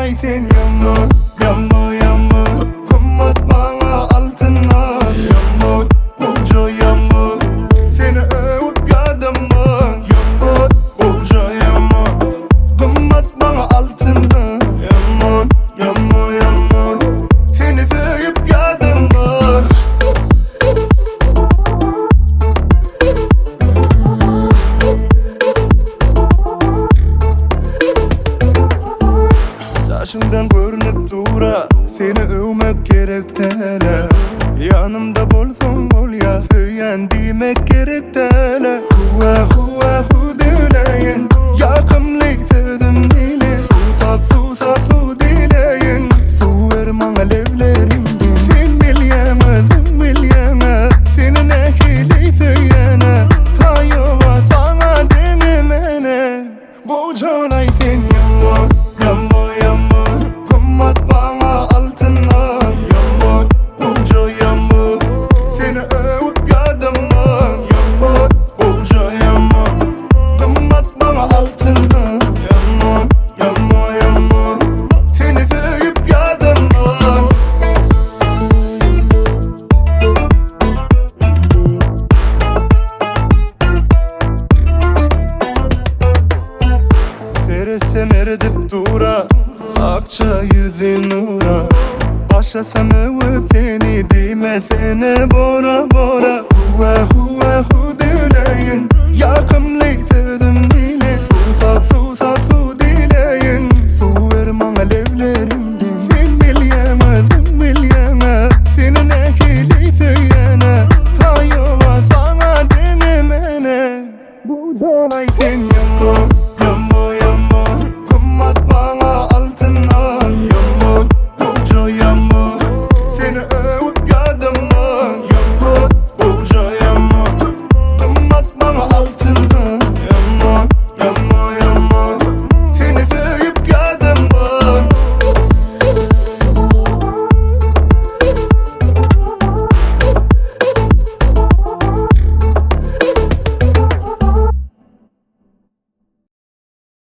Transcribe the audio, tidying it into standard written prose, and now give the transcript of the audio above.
ay sen yağmur, yağmur, yağmur. Kımmet bana altınlar. Yağmur, koca yağmur. Seni öğüt yadımın. Yağmur, koca yağmur. Kımmet bana altınlar. Yağmur, yağmur, yağmur. Seni sevip yadımın. Taşımdan görünüp dura, seni övmek gerek tele. Yanımda bolsun bol ya, söyleyen demek gerek tele. Huve huve hu dileyin, yakımlık sevdim dile. Susap susap su dileyin, su ver bana levlerimden. Sen bilyeme, senin ehli söyleyene. Tayova sana denemene, bu canay sen yağmur, yağmur, yağmur. Kımmet bana altınlar. Yağmur, koca yağmur. Seni öğüt yadımın. Yağmur, koca yağmur. Kımmet bana altınlar. Yağmur, yağmur, yağmur. Seni sevip yadımın. Seresem eridip dura, akça yüzün nura. Başlasam övüp seni, demesene bora bora. Huve huve hu dileyin, yakımlı